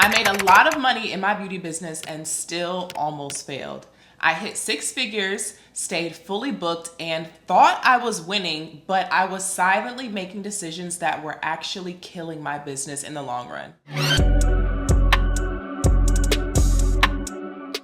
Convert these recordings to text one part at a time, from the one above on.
I made a lot of money in my beauty business and still almost failed. I hit 6 figures, stayed fully booked, and thought I was winning, but I was silently making decisions that were actually killing my business in the long run.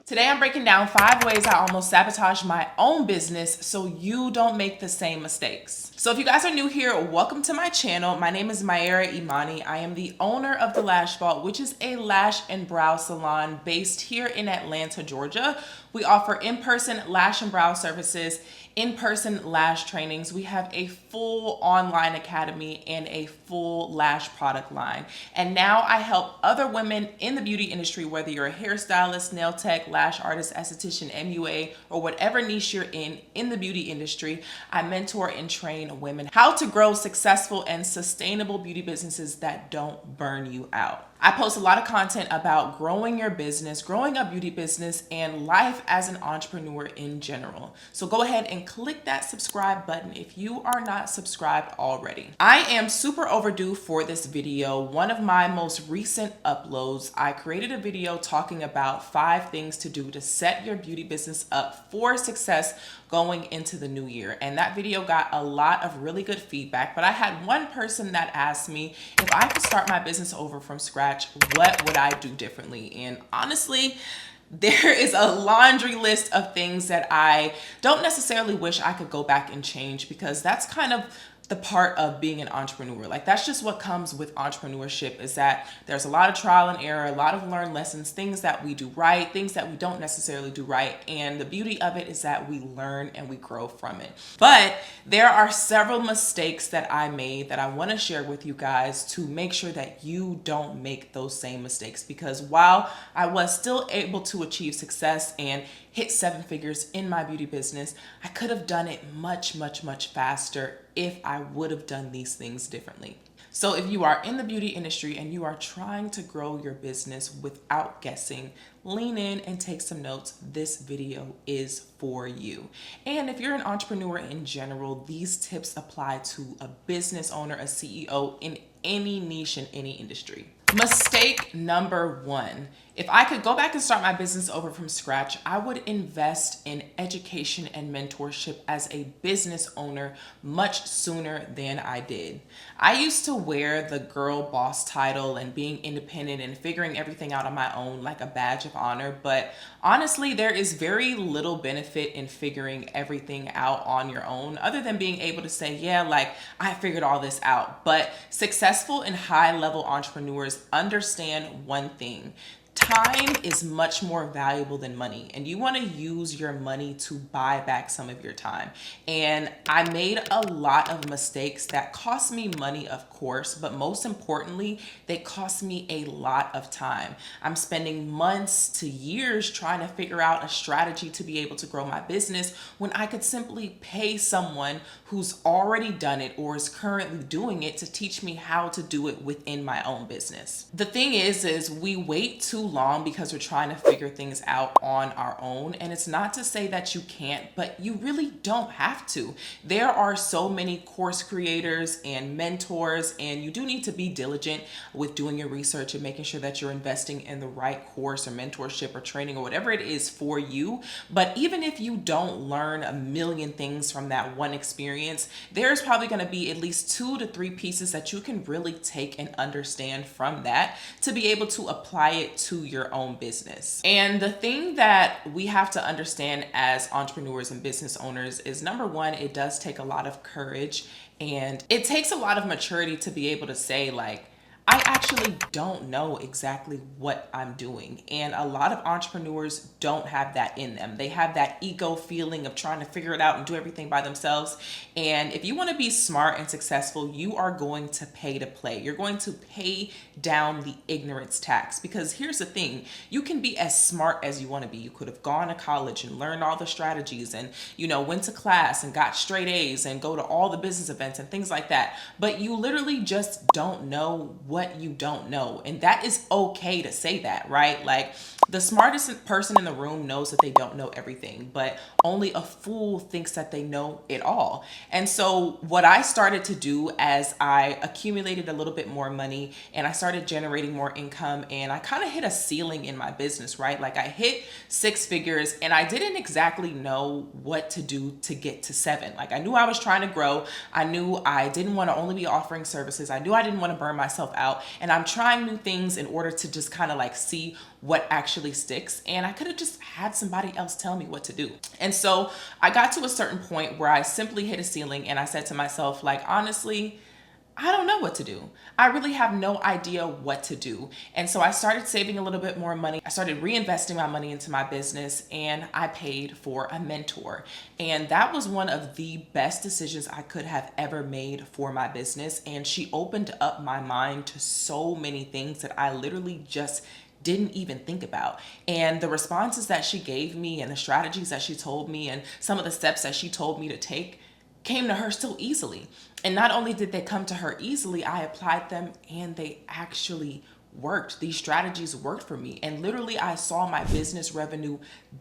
Today I'm breaking down 5 ways I almost sabotaged my own business so you don't make the same mistakes. So if you guys are new here, welcome to my channel. My name is Mayera Imani. I am the owner of The Lash Vault, which is a lash and brow salon based here in Atlanta, Georgia. We offer in-person lash and brow services, in-person lash trainings. We have a full online academy and a full lash product line. And now I help other women in the beauty industry, whether you're a hairstylist, nail tech, lash artist, esthetician, MUA, or whatever niche you're in the beauty industry. I mentor and train women how to grow successful and sustainable beauty businesses that don't burn you out. I post a lot of content about growing your business, growing a beauty business, and life as an entrepreneur in general. So go ahead and click that subscribe button if you are not subscribed already. I am super overdue for this video. One of my most recent uploads, I created a video talking about 5 things to do to set your beauty business up for success going into the new year. And that video got a lot of really good feedback, but I had one person that asked me if I could start my business over from scratch, what would I do differently? And honestly, there is a laundry list of things that I don't necessarily wish I could go back and change, because that's kind of the part of being an entrepreneur. Like, that's just what comes with entrepreneurship, is that there's a lot of trial and error, a lot of learned lessons, things that we do right, things that we don't necessarily do right. And the beauty of it is that we learn and we grow from it. But there are several mistakes that I made that I want to share with you guys to make sure that you don't make those same mistakes. Because while I was still able to achieve success and hit 7 figures in my beauty business, I could have done it much faster if I would have done these things differently. So if you are in the beauty industry and you are trying to grow your business without guessing, lean in and take some notes. This video is for you. And if you're an entrepreneur in general, these tips apply to a business owner, a CEO in any niche in any industry. Mistake number 1. If I could go back and start my business over from scratch, I would invest in education and mentorship as a business owner much sooner than I did. I used to wear the girl boss title and being independent and figuring everything out on my own like a badge of honor, but honestly, there is very little benefit in figuring everything out on your own, other than being able to say, yeah, like, I figured all this out. But successful and high-level entrepreneurs understand one thing: time is much more valuable than money, and you want to use your money to buy back some of your time. And I made a lot of mistakes that cost me money, of course, but most importantly, they cost me a lot of time. I'm spending months to years trying to figure out a strategy to be able to grow my business when I could simply pay someone who's already done it or is currently doing it to teach me how to do it within my own business. The thing is we wait too long because we're trying to figure things out on our own. And it's not to say that you can't, but you really don't have to. There are so many course creators and mentors, and you do need to be diligent with doing your research and making sure that you're investing in the right course or mentorship or training or whatever it is for you. But even if you don't learn a million things from that one experience, there's probably going to be at least 2 to 3 pieces that you can really take and understand from that to be able to apply it to your own business. And the thing that we have to understand as entrepreneurs and business owners is, number 1, it does take a lot of courage, and it takes a lot of maturity to be able to say, like, I actually don't know exactly what I'm doing. And a lot of entrepreneurs don't have that in them. They have that ego feeling of trying to figure it out and do everything by themselves. And if you want to be smart and successful, you are going to pay to play. You're going to pay down the ignorance tax, because here's the thing: you can be as smart as you want to be. You could have gone to college and learned all the strategies and, went to class and got straight A's and go to all the business events and things like that. But you literally just don't know what what you don't know. And that is okay to say that, right? Like, the smartest person in the room knows that they don't know everything, but only a fool thinks that they know it all. And so what I started to do as I accumulated a little bit more money and I started generating more income, and I kind of hit a ceiling in my business, right? Like, I hit 6 figures and I didn't exactly know what to do to get to 7. Like, I knew I was trying to grow. I knew I didn't want to only be offering services. I knew I didn't want to burn myself out, and I'm trying new things in order to just kind of like see what actually sticks. And I could have just had somebody else tell me what to do. And so I got to a certain point where I simply hit a ceiling and I said to myself, like, honestly, I don't know what to do. I really have no idea what to do. And so I started saving a little bit more money. I started reinvesting my money into my business, and I paid for a mentor. And that was one of the best decisions I could have ever made for my business. And she opened up my mind to so many things that I literally just didn't even think about. And the responses that she gave me and the strategies that she told me and some of the steps that she told me to take came to her so easily. And not only did they come to her easily, I applied them and they actually worked. These strategies worked for me. And literally, I saw my business revenue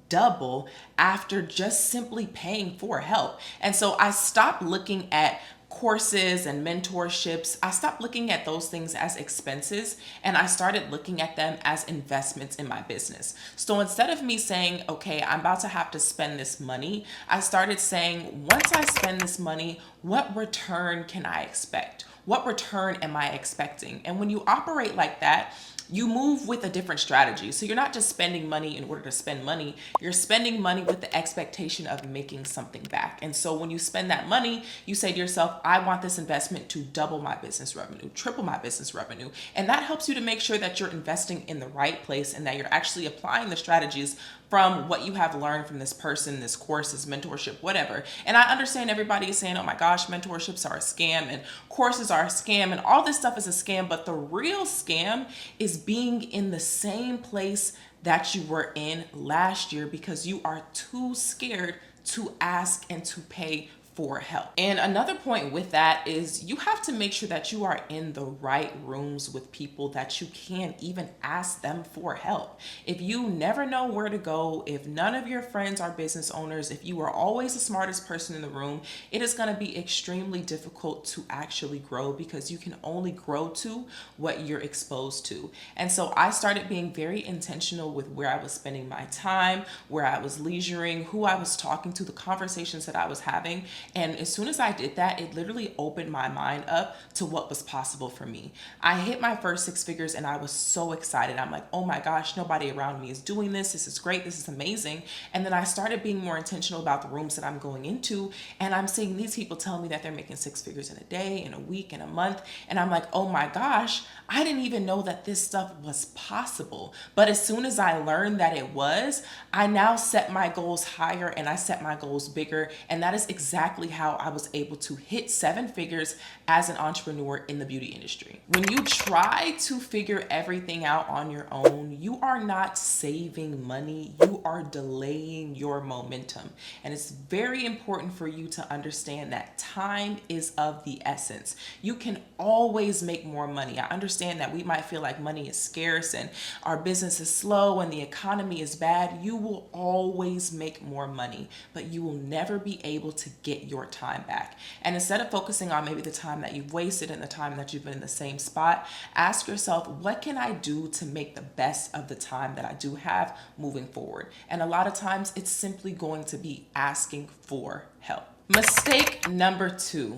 double after just simply paying for help. And so I stopped looking at courses and mentorships. I stopped looking at those things as expenses, and I started looking at them as investments in my business. So instead of me saying, okay, I'm about to have to spend this money, I started saying, once I spend this money, what return can I expect? What return am I expecting? And when you operate like that, you move with a different strategy. So you're not just spending money in order to spend money. You're spending money with the expectation of making something back. And so when you spend that money, you say to yourself, I want this investment to double my business revenue, triple my business revenue. And that helps you to make sure that you're investing in the right place and that you're actually applying the strategies from what you have learned from this person, this course, this mentorship, whatever. And I understand everybody is saying, oh my gosh, mentorships are a scam and courses are a scam and all this stuff is a scam. But the real scam is being in the same place that you were in last year because you are too scared to ask and to pay for help. And another point with that is you have to make sure that you are in the right rooms with people that you can even ask them for help. If you never know where to go, if none of your friends are business owners, if you are always the smartest person in the room, it is going to be extremely difficult to actually grow because you can only grow to what you're exposed to. And so I started being very intentional with where I was spending my time, where I was leisuring, who I was talking to, the conversations that I was having. And as soon as I did that, it literally opened my mind up to what was possible for me. I hit my first 6 figures and I was so excited. I'm like, oh my gosh, nobody around me is doing this. This is great. This is amazing. And then I started being more intentional about the rooms that I'm going into. And I'm seeing these people tell me that they're making 6 figures in a day, in a week, in a month. And I'm like, oh my gosh, I didn't even know that this stuff was possible. But as soon as I learned that it was, I now set my goals higher and I set my goals bigger. And that is exactly how I was able to hit 7 figures as an entrepreneur in the beauty industry. When you try to figure everything out on your own, you are not saving money, you are delaying your momentum. And it's very important for you to understand that time is of the essence. You can always make more money. I understand that we might feel like money is scarce and our business is slow and the economy is bad. You will always make more money, but you will never be able to get your time back. And instead of focusing on maybe the time that you've wasted and the time that you've been in the same spot, ask yourself, what can I do to make the best of the time that I do have moving forward? And a lot of times it's simply going to be asking for help. Mistake number 2.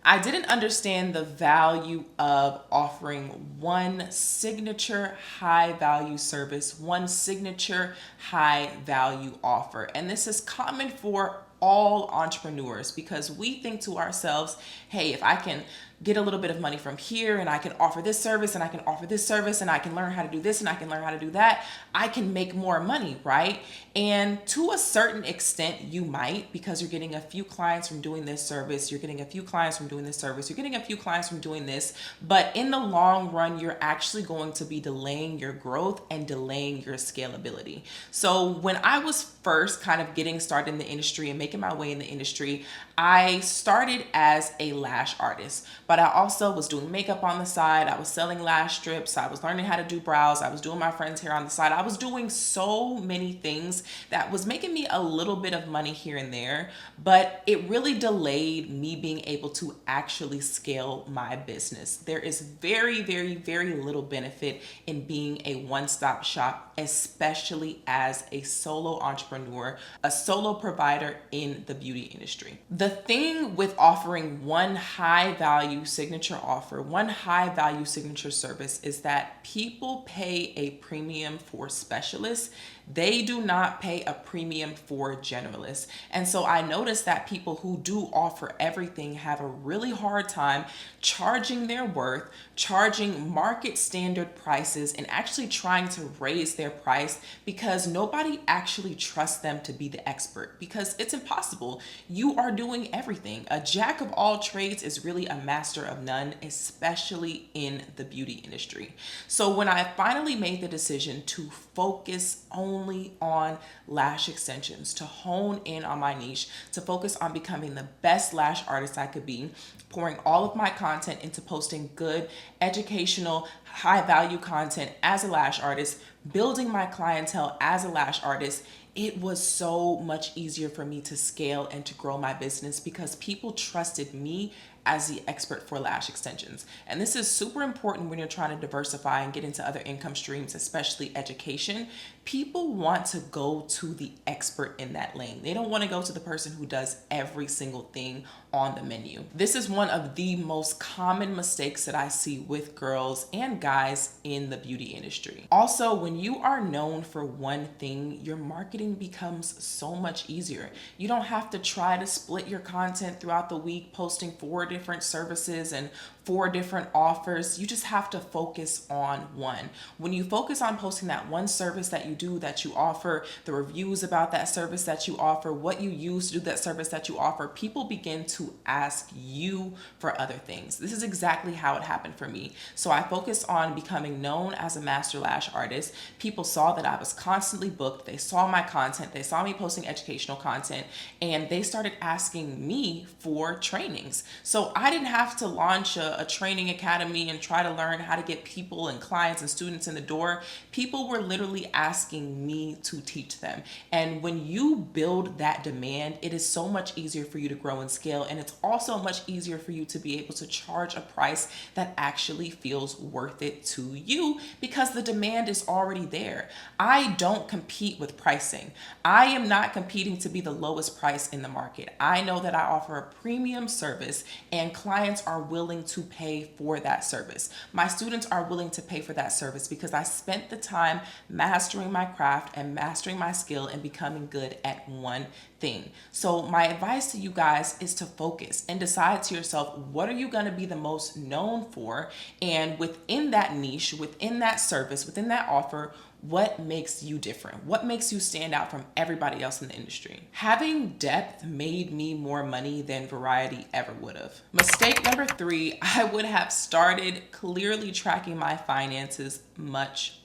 I didn't understand the value of offering one signature high value service, one signature high value offer. And this is common for all entrepreneurs because we think to ourselves, hey, if I can get a little bit of money from here and I can offer this service and I can offer this service and I can learn how to do this and I can learn how to do that, I can make more money, right? And to a certain extent, you might, because you're getting a few clients from doing this service, you're getting a few clients from doing this service, you're getting a few clients from doing this, but in the long run, you're actually going to be delaying your growth and delaying your scalability. So when I was first kind of getting started in the industry and making my way in the industry, I started as a lash artist. but I also was doing makeup on the side. I was selling lash strips. I was learning how to do brows. I was doing my friend's hair on the side. I was doing so many things that was making me a little bit of money here and there, but it really delayed me being able to actually scale my business. There is very, very, very little benefit in being a one-stop shop, especially as a solo entrepreneur, a solo provider in the beauty industry. The thing with offering one high value signature offer, one high value signature service, is that people pay a premium for specialists. They do not pay a premium for generalists. And so I noticed that people who do offer everything have a really hard time charging their worth, charging market standard prices, and actually trying to raise their price because nobody actually trusts them to be the expert, because it's impossible. You are doing everything. A jack of all trades is really a master of none, especially in the beauty industry. So when I finally made the decision to focus only on lash extensions, to hone in on my niche, to focus on becoming the best lash artist I could be, pouring all of my content into posting good, educational, high value content as a lash artist, building my clientele as a lash artist, it was so much easier for me to scale and to grow my business because people trusted me as the expert for lash extensions. And this is super important when you're trying to diversify and get into other income streams, especially education. People want to go to the expert in that lane. They don't want to go to the person who does every single thing on the menu. This is one of the most common mistakes that I see with girls and guys in the beauty industry. Also, when you are known for one thing, your marketing becomes so much easier. You don't have to try to split your content throughout the week, posting 4 different services and 4 different offers. You just have to focus on one. When you focus on posting that one service that you do, that you offer, the reviews about that service that you offer, what you use to do that service that you offer, people begin to ask you for other things. This is exactly how it happened for me. So I focused on becoming known as a master lash artist. People saw that I was constantly booked. They saw my content. They saw me posting educational content, and they started asking me for trainings. So I didn't have to launch a training academy and try to learn how to get people and clients and students in the door. People were literally asking me to teach them. And when you build that demand, it is so much easier for you to grow and scale. And it's also much easier for you to be able to charge a price that actually feels worth it to you because the demand is already there. I don't compete with pricing. I am not competing to be the lowest price in the market. I know that I offer a premium service and clients are willing to pay for that service. My students are willing to pay for that service because I spent the time mastering my craft and mastering my skill and becoming good at one thing. So my advice to you guys is to focus and decide to yourself, what are you going to be the most known for? And within that niche, within that service, within that offer, what makes you different? What makes you stand out from everybody else in the industry? Having depth made me more money than Virality ever would have. Mistake number 3, I would have started clearly tracking my finances much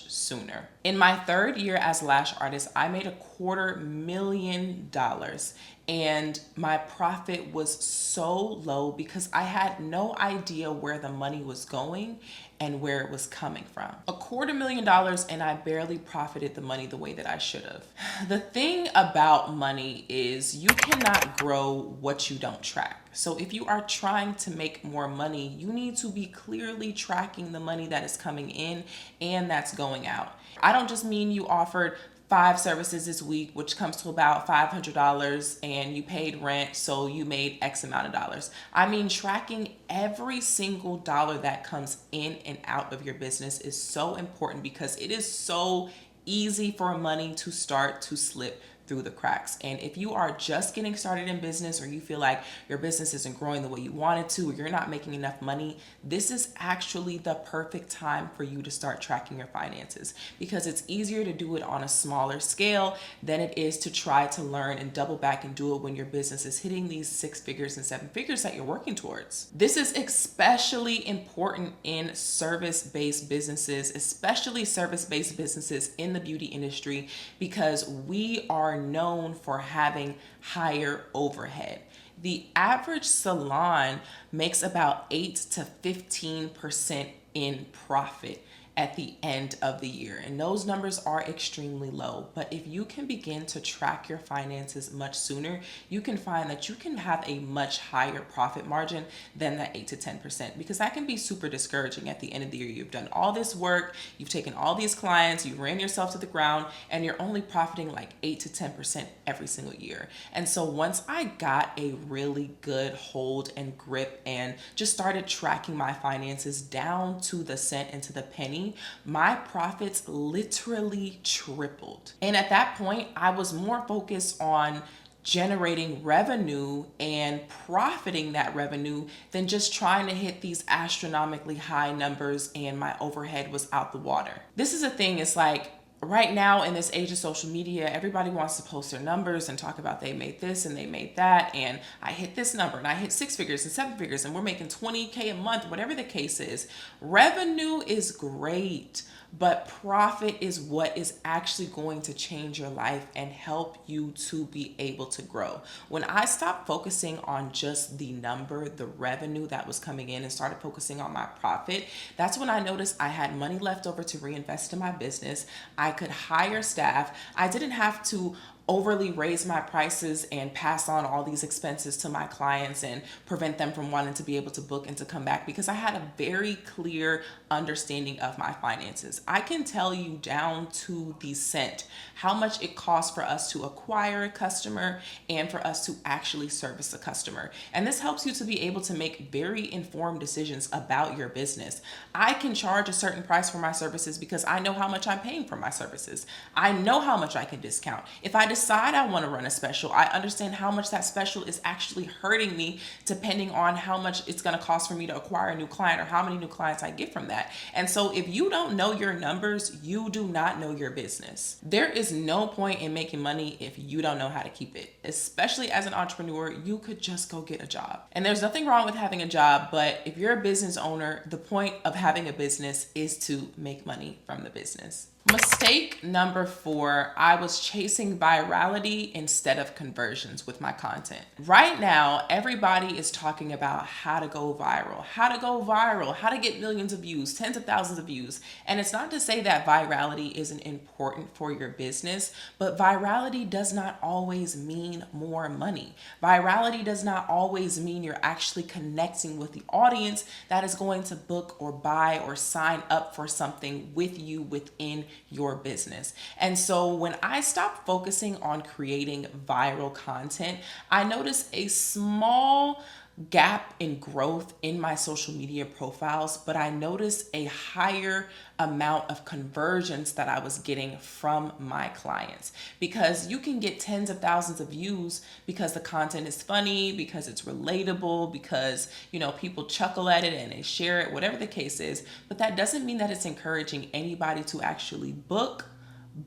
sooner. In my 3rd year as lash artist, I made $250,000 and my profit was so low because I had no idea where the money was going and where it was coming from. $250,000 and I barely profited the money the way that I should have. The thing about money is you cannot grow what you don't track. So if you are trying to make more money, you need to be clearly tracking the money that is coming in and that's going out. I don't just mean you offered 5 services this week, which comes to about $500, and you paid rent, so you made X amount of dollars. I mean, tracking every single dollar that comes in and out of your business is so important because it is so easy for money to start to slip through the cracks. And if you are just getting started in business, or you feel like your business isn't growing the way you want it to, or you're not making enough money, this is actually the perfect time for you to start tracking your finances, because it's easier to do it on a smaller scale than it is to try to learn and double back and do it when your business is hitting these 6 figures and 7 figures that you're working towards. This is especially important in service-based businesses, especially service-based businesses in the beauty industry, because we are known for having higher overhead. The average salon makes about 8 to 15% in profit at the end of the year. And those numbers are extremely low. But if you can begin to track your finances much sooner, you can find that you can have a much higher profit margin than that 8 to 10%, because that can be super discouraging at the end of the year. You've done all this work, you've taken all these clients, you ran yourself to the ground, and you're only profiting like 8 to 10% every single year. And so once I got a really good hold and grip and just started tracking my finances down to the cent and to the penny, my profits literally tripled. And at that point, I was more focused on generating revenue and profiting that revenue than just trying to hit these astronomically high numbers, and my overhead was out the water. This is a thing, it's like, right now in this age of social media, everybody wants to post their numbers and talk about they made this and they made that, and I hit this number and I hit 6 figures and 7 figures and we're making 20K a month, whatever the case is. Revenue is great, but profit is what is actually going to change your life and help you to be able to grow. When I stopped focusing on just the number, the revenue that was coming in, and started focusing on my profit, that's when I noticed I had money left over to reinvest in my business. I could hire staff. I didn't have to overly raise my prices and pass on all these expenses to my clients and prevent them from wanting to be able to book and to come back, because I had a very clear understanding of my finances. I can tell you down to the cent how much it costs for us to acquire a customer and for us to actually service a customer. And this helps you to be able to make very informed decisions about your business. I can charge a certain price for my services because I know how much I'm paying for my services. I know how much I can discount. If I decide I want to run a special, I understand how much that special is actually hurting me, depending on how much it's going to cost for me to acquire a new client or how many new clients I get from that. And so if you don't know your numbers, you do not know your business. There is no point in making money if you don't know how to keep it. Especially as an entrepreneur, you could just go get a job. And there's nothing wrong with having a job, but if you're a business owner, the point of having a business is to make money from the business. Mistake number 4, I was chasing virality instead of conversions with my content. Right now, everybody is talking about how to go viral, how to get millions of views, tens of thousands of views. And it's not to say that virality isn't important for your business, but virality does not always mean more money. Virality does not always mean you're actually connecting with the audience that is going to book or buy or sign up for something with you within your business. And so when I stopped focusing on creating viral content, I noticed a small gap in growth in my social media profiles, but I noticed a higher amount of conversions that I was getting from my clients, because you can get tens of thousands of views because the content is funny, because it's relatable, because people chuckle at it and they share it, whatever the case is, but that doesn't mean that it's encouraging anybody to actually book,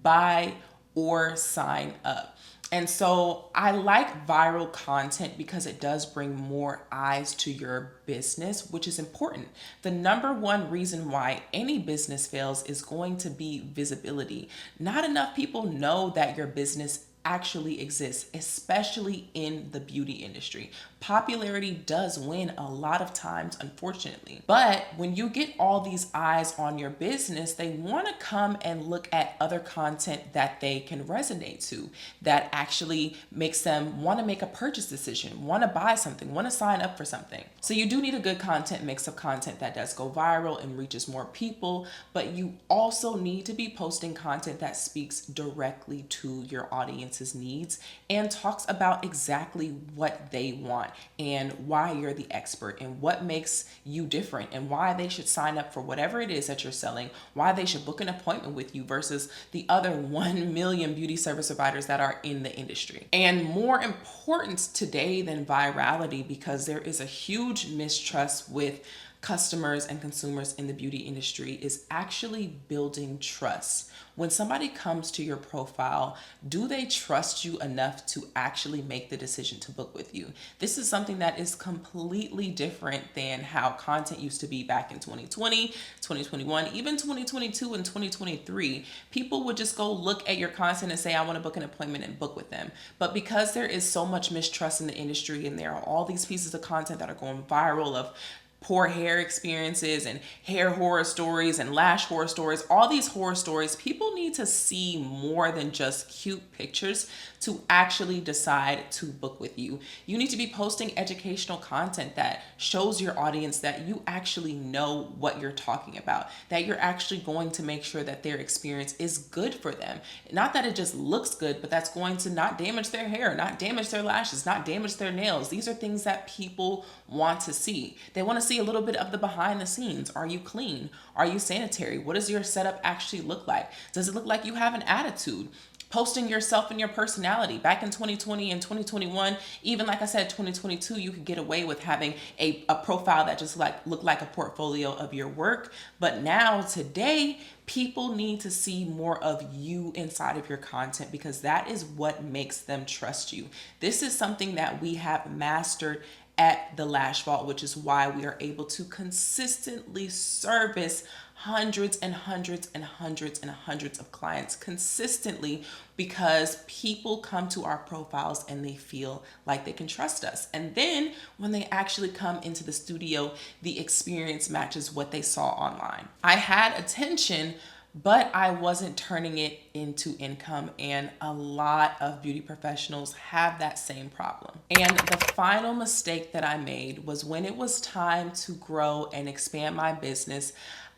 buy, or sign up. And so I like viral content because it does bring more eyes to your business, which is important. The number one reason why any business fails is going to be visibility. Not enough people know that your business actually exists, especially in the beauty industry. Popularity does win a lot of times, unfortunately. But when you get all these eyes on your business, they want to come and look at other content that they can resonate to, that actually makes them want to make a purchase decision, want to buy something, want to sign up for something. So you do need a good content mix of content that does go viral and reaches more people, but you also need to be posting content that speaks directly to your audience's needs and talks about exactly what they want and why you're the expert and what makes you different and why they should sign up for whatever it is that you're selling, why they should book an appointment with you versus the other 1 million beauty service providers that are in the industry. And more important today than virality, because there is a huge mistrust with customers and consumers in the beauty industry is actually building trust. When somebody comes to your profile, do they trust you enough to actually make the decision to book with you? This is something that is completely different than how content used to be back in 2020, 2021, even 2022 and 2023. People would just go look at your content and say, I want to book an appointment and book with them. But because there is so much mistrust in the industry and there are all these pieces of content that are going viral of poor hair experiences and hair horror stories and lash horror stories, all these horror stories, people need to see more than just cute pictures to actually decide to book with you. You need to be posting educational content that shows your audience that you actually know what you're talking about, that you're actually going to make sure that their experience is good for them. Not that it just looks good, but that's going to not damage their hair, not damage their lashes, not damage their nails. These are things that people want to see. They want to see a little bit of the behind the scenes. Are you clean? Are you sanitary? What does your setup actually look like? Does it look like you have an attitude? Posting yourself and your personality. Back in 2020 and 2021, even like I said, 2022, you could get away with having a profile that just looked like a portfolio of your work. But now today, people need to see more of you inside of your content because that is what makes them trust you. This is something that we have mastered at the Lash Vault, which is why we are able to consistently service hundreds and hundreds and hundreds and hundreds of clients consistently because people come to our profiles and they feel like they can trust us. And then when they actually come into the studio, the experience matches what they saw online. I had attention, but I wasn't turning it into income, and a lot of beauty professionals have that same problem. And the final mistake that I made was when it was time to grow and expand my business,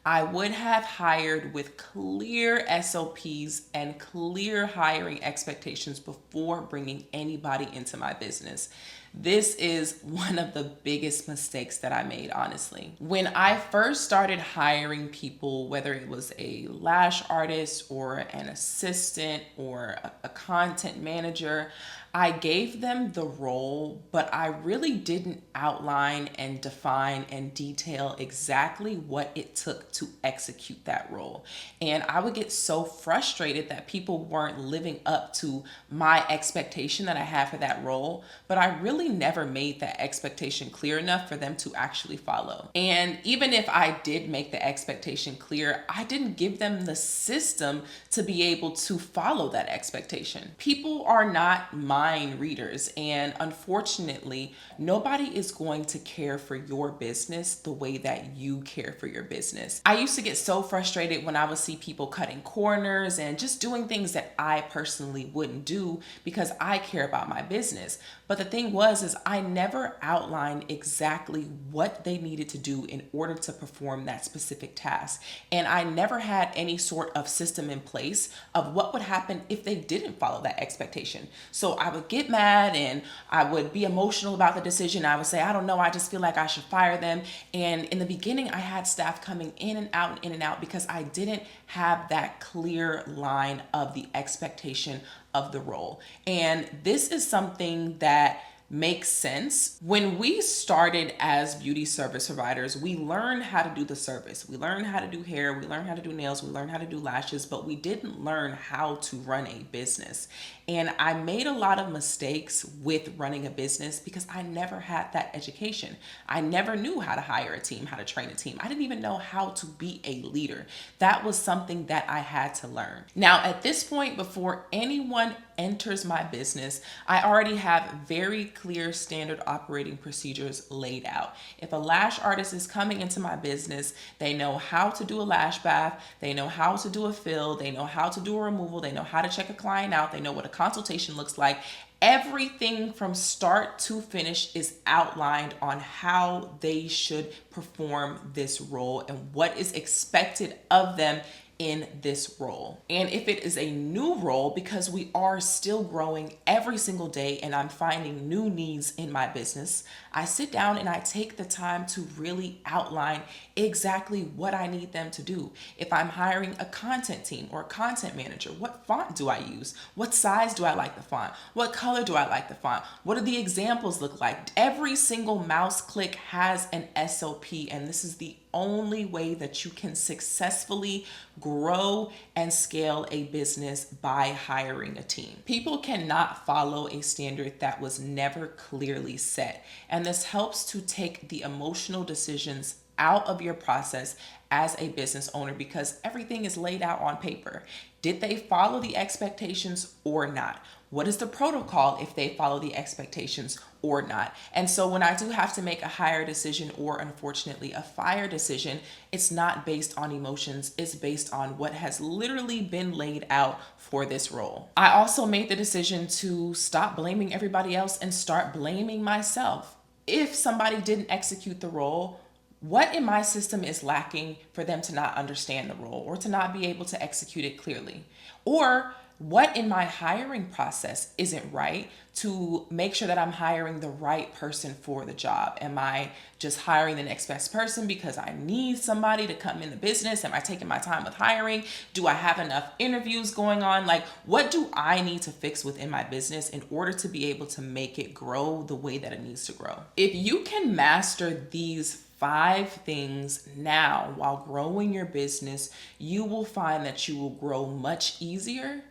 I would have hired with clear SOPs and clear hiring expectations before bringing anybody into my business. This is one of the biggest mistakes that I made, honestly. When I first started hiring people, whether it was a lash artist or an assistant or a content manager, I gave them the role, but I really didn't outline and define and detail exactly what it took to execute that role. And I would get so frustrated that people weren't living up to my expectation that I had for that role, but I really never made that expectation clear enough for them to actually follow. And even if I did make the expectation clear, I didn't give them the system to be able to follow that expectation. People are not mind readers, and unfortunately, nobody is going to care for your business the way that you care for your business. I used to get so frustrated when I would see people cutting corners and just doing things that I personally wouldn't do because I care about my business. But the thing was I never outlined exactly what they needed to do in order to perform that specific task. And I never had any sort of system in place of what would happen if they didn't follow that expectation. So I would get mad and I would be emotional about the decision. I would say, I don't know, I just feel like I should fire them. And in the beginning, I had staff coming in and out and in and out because I didn't have that clear line of the expectation of the role. And this is something that makes sense. When we started as beauty service providers, we learned how to do the service. We learned how to do hair, we learned how to do nails, we learned how to do lashes, but we didn't learn how to run a business. And I made a lot of mistakes with running a business because I never had that education. I never knew how to hire a team, how to train a team. I didn't even know how to be a leader. That was something that I had to learn. Now, at this point, before anyone enters my business, I already have very clear standard operating procedures laid out. If a lash artist is coming into my business, they know how to do a lash bath, they know how to do a fill, they know how to do a removal, they know how to check a client out, they know what a consultation looks like. Everything from start to finish is outlined on how they should perform this role and what is expected of them in this role. And if it is a new role, because we are still growing every single day and I'm finding new needs in my business, I sit down and I take the time to really outline exactly what I need them to do. If I'm hiring a content team or a content manager, what font do I use? What size do I like the font? What color do I like the font? What do the examples look like? Every single mouse click has an SOP, and this is the only way that you can successfully grow and scale a business by hiring a team. People cannot follow a standard that was never clearly set, and this helps to take the emotional decisions out of your process as a business owner because everything is laid out on paper. Did they follow the expectations or not? What is the protocol if they follow the expectations or not? And so when I do have to make a hire decision or unfortunately a fire decision, it's not based on emotions. It's based on what has literally been laid out for this role. I also made the decision to stop blaming everybody else and start blaming myself. If somebody didn't execute the role, what in my system is lacking for them to not understand the role or to not be able to execute it clearly? Or what in my hiring process isn't right to make sure that I'm hiring the right person for the job? Am I just hiring the next best person because I need somebody to come in the business? Am I taking my time with hiring? Do I have enough interviews going on? Like, what do I need to fix within my business in order to be able to make it grow the way that it needs to grow? If you can master these 5 things now while growing your business, you will find that you will grow much easier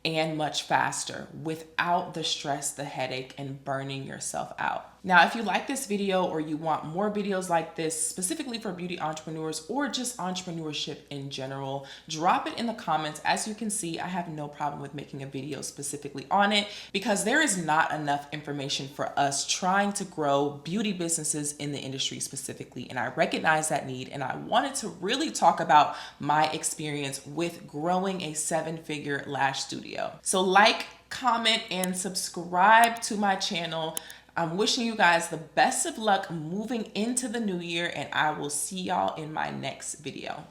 and much faster without the stress, the headache, and burning yourself out. Now, if you like this video or you want more videos like this specifically for beauty entrepreneurs or just entrepreneurship in general, drop it in the comments. As you can see, I have no problem with making a video specifically on it because there is not enough information for us trying to grow beauty businesses in the industry specifically. And I recognize that need, and I wanted to really talk about my experience with growing a 7-figure lash studio. So like, comment, and subscribe to my channel. I'm wishing you guys the best of luck moving into the new year, and I will see y'all in my next video.